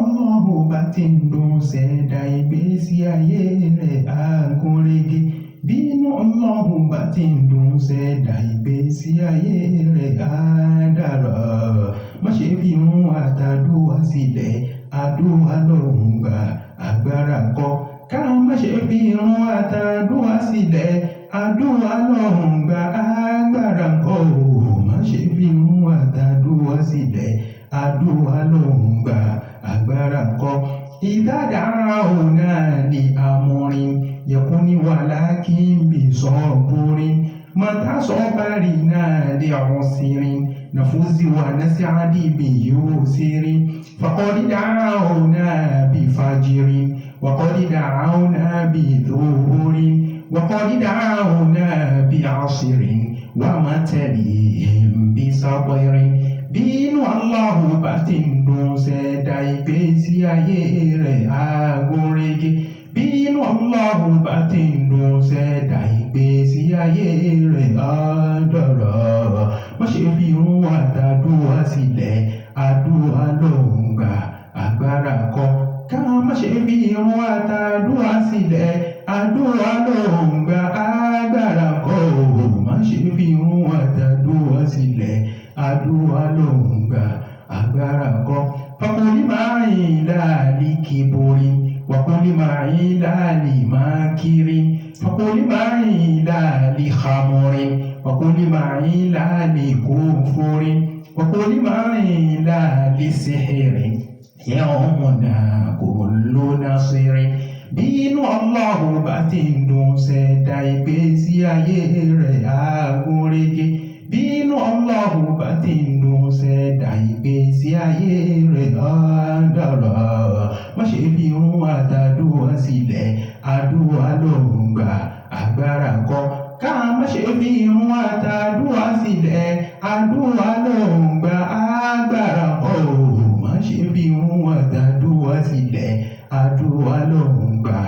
Ọlọ́run bá ti ń dùn ṣẹ̀dá ìgbésí ayé rẹ̀ á gún régé. Bínú Ọlọ́run bá ti ń dùn ṣẹ̀dá ìgbésí ayé rẹ̀ á dára. Má ṣe fi irun àtàdúrà sílẹ̀, àdúrà lòún gbà, agbára kọ́. Ká má ṣe fi irun àtàdúrà sílẹ̀, àdúrà lòún gbà, agbára kọ́. Má ṣe fi irun àtàdúrà sílẹ̀, àdúrà lòún gbà, agbára kọ́. Ìdádàrúnà li amrin yakuni walakin bisaburin. Mata sabarina li usrin nafuzi wa nas'adi bi yusrin. Faqad da'awna bi fajrin wa qad da'awna bi dhuhurin wa qad da'awna bi 'asrin wa matalihim bi sabrin. Bínú Ọlọ́run bá ti ń dùn ṣẹ̀dá ìgbésí ayé rẹ̀ á gún régé. Bínú Ọlọ́run bá ti ń dùn ṣẹ̀dá ìgbésí ayé rẹ̀ á dára. Má ṣe fi irun àtàdúrà sílẹ̀, àdúrà lòún gbà, agbára kọ́. Ká má ṣe fi irun àtàdúrà sílẹ̀, àdúrà lòún gbà, agbára kọ́. Má ṣe fi irun àtàdúrà sílẹ̀, àdúrà lòún gbà, agbára kọ́. Faqul ma'ila li kibrin wa qul ma'ila li makirin. Faqul ma'ila li khamrin wa qul ma'ila li kufrin wa qul ma'ila li sihrin yawmuna kullu nasirin. Bínú Ọlọ́run bá ti ń dùn ṣẹ̀dá ìgbésí ayé rẹ̀ á gún régé. Bínú Ọlọ́run bá ti ń dùn ṣẹ̀dá ìgbésí ayé rẹ̀ á dára. Má ṣe fi irun àtàdúrà sílẹ̀, àdúrà lòún gbà, agbára kọ́. Ká má ṣe fi irun àtàdúrà sílẹ̀, àdúrà lòún gbà, agbára kọ́. Má ṣe fi irun àtàdúrà sílẹ̀, àdúrà lòún gbà,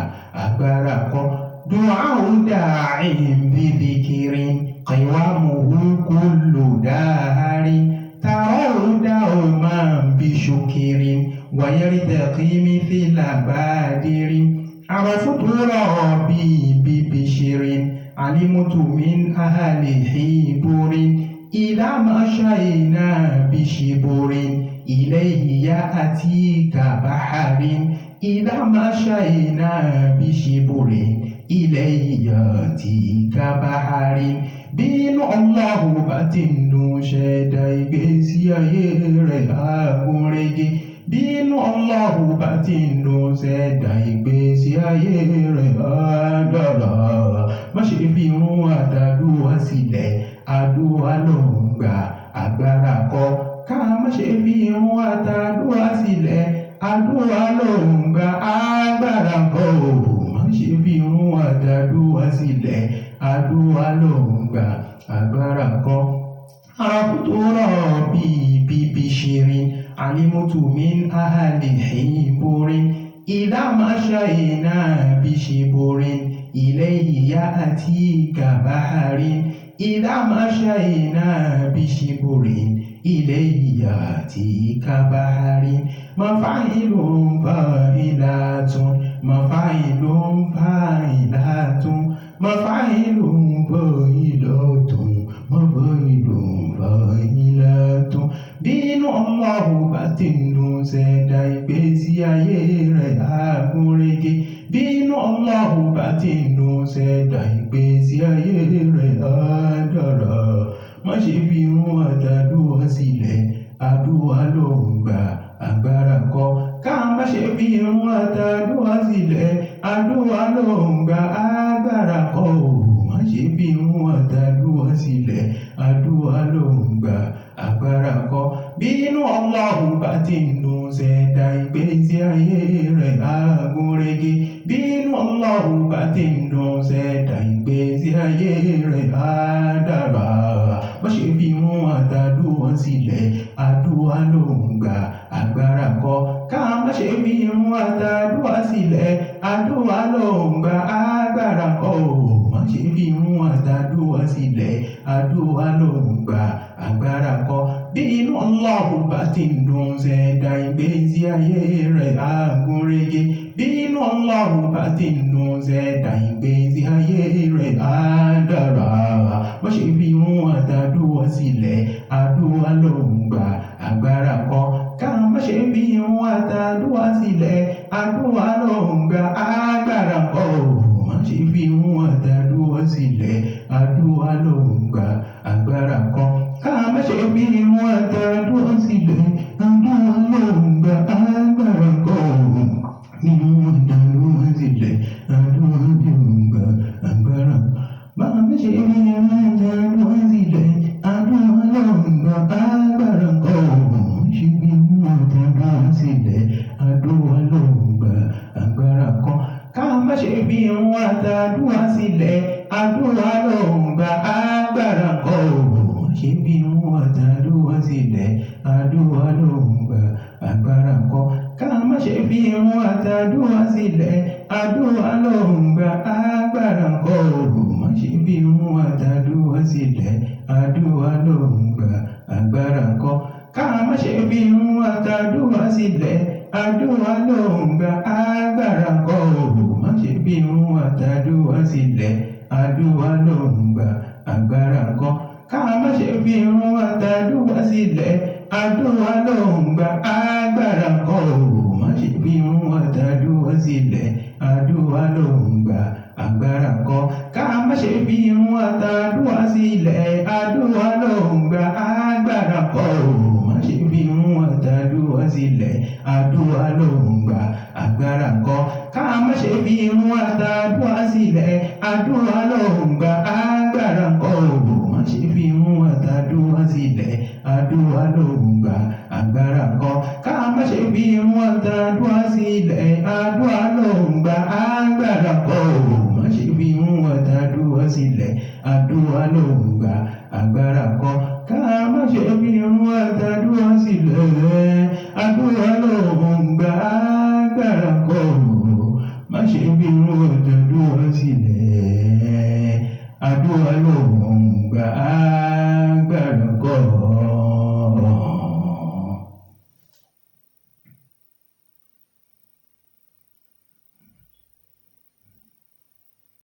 agbára kọ́. Du'a'u da'in bi dhikrin qiwamuhu kullu daharin. Tarahu dawman bi shukrin wa yartaqi mithla badirin. Araftu rabbi bi bishrin alimtu min ahli hiburin. Idha mashayna bi shiburin ilayhi ya'tika baharin. Idha mashayna bi shiburin ilayhi ya'tika baharin. Bínú Ọlọ́run bá ti ń dùn ṣẹ̀dá ìgbésí ayé rẹ̀ á gún régé. Bínú Ọlọ́run bá ti ń dùn ṣẹ̀dá ìgbésí ayé rẹ̀ á dára. Má ṣe fi irun àtàdúrà sílẹ̀, àdúrà lòún gbà, agbára kọ́. Ká má ṣe fi irun àtàdúrà sílẹ̀, àdúrà lòún gbà, agbára kọ́. Má ṣe fi irun àtàdúrà sílẹ̀, àdúrà lòún gbà, agbára kọ́. Araftu rabbi bi bishrin alimtu min ahli hiburin. Idha mashayna bi shiburin ilayhi ya'tika baharin. Idha mashayna bi shiburin ilayhi ya'tika baharin. Mafa'ilun fa'ilatun mafa'ilun fa'ilatun mafa'ilun fa'ilatun mafa'ilun fa'ilatun. Bínú Ọlọ́run bá ti ń dùn ṣẹ̀dá ìgbésí ayé rẹ̀ á gún régé. Bínú Ọlọ́run bá ti ń dùn ṣẹ̀dá ìgbésí ayé rẹ̀ á dára. Má ṣe fi irun àtàdúrà sílẹ̀, àdúrà lòún gbà, agbára kọ́. Ká má ṣe fi irun àtàdúrà sílẹ̀, àdúrà lòún gbà, agbára kọ́. Má ṣe fi irun àtàdúrà sílẹ̀, àdúrà lòún gbà, agbára kọ́. Bínú Ọlọ́run bá ti ń dùn ṣẹ̀dá ìgbésí ayé rẹ̀ á gún régé. Bínú Ọlọ́run bá ti ń dùn ṣẹ̀dá ìgbésí ayé rẹ̀ á dára. Má ṣe fi irun àtàdúrà sílẹ̀, àdúrà lòún gbà, agbára kọ́. Ká má ṣe fi irun àtàdúrà sílẹ̀, àdúrà lòún gbà, agbára kọ́. Má ṣe fi irun àtàdúrà sílẹ̀ àdúrà ló ń gbà agbára kọ́ bínú Allahu bá ti ń dùn ṣẹ̀dá ìgbésí ayé rẹ̀ á gún régé bínú Allahu bá ti ń dùn ṣẹ̀dá ìgbésí ayé rẹ̀ á dára bó ṣe fi wọn àtàdúrà sílẹ̀ àdúrà ló ń gbà agbára kọ́ ká má ṣe fi wọn àtàdúrà sílẹ̀ àdúrà ló ń gbà agbára kọ́ má ṣe fi wọn àtàdúrà sílẹ̀ àdúrà ló ń gbà agbára kọ́ ká má ṣe fi wọn àtàdúrà sílẹ̀ àdúrà ló ń gbà agbára kọ́ ní wọn àtàdúrà sílẹ̀ àdúrà ló ń gbà agbára má ṣe fi wọn àtàdúrà sílẹ̀ àdúrà ló ń gbà agbára kọ́ ṣe fi wọn àtàdúrà sílẹ̀ àdúrà ló ń gbà agbára kọ́ ká má ṣe fi wọn àtàdúrà sílẹ̀ àdúrà ló ń gbà agbára kọ́ ṣe fi wọn àtàdúrà sílẹ̀ àdúrà ló ń gbà agbára kọ́ ká má ṣe fi wọn àtàdúrà sílẹ̀ àdúrà ló ń gbà agbára kọ́ má ṣe fi wọn àtàdúrà sílẹ̀ àdúrà ló ń gbà agbára kọ́ ká má ṣe fi wọn àtàdúrà sílẹ̀ àdúrà ló ń gbà agbára kọ́ má ṣe fi wọn àtàdúrà sílẹ̀ àdúrà ló ń gbà agbára kọ́ ká má ṣe fi wọn àtàdúrà sílẹ̀ àdúrà ló ń gbà agbára kọ́ má ṣe fi wọn àtàdúrà sílẹ̀ àdúrà ló ń gbà agbára kọ́ ká má ṣe fi wọn àtàdúrà sílẹ̀ àdúrà ló ń gbà agbára kọ́ má ṣe fi wọn àtàdúrà sílẹ̀ àdúrà ló ń gbà agbára kọ́ ká má ṣe fi wọn àtàdúrà sílẹ̀ àdúrà ló ń gbà agbára kọ́ má ṣe fi wọn àtàdúrà sílẹ̀ àdúrà ló ń gbà agbára kọ́ ká má ṣe fi wọn àtàdúrà sílẹ̀ àdúrà ló ń gbà agbára kọ́ má ṣe fi wọn àtàdúrà sílẹ̀ àdúrà ló ń gbà agbára kọ́ ká má ṣe fi wọn àtàdúrà sílẹ̀ àdúrà ló ń gbà agbára kọ́ má ṣe fi wọn àtàdúrà sílẹ̀ àdúrà ló ń gbà.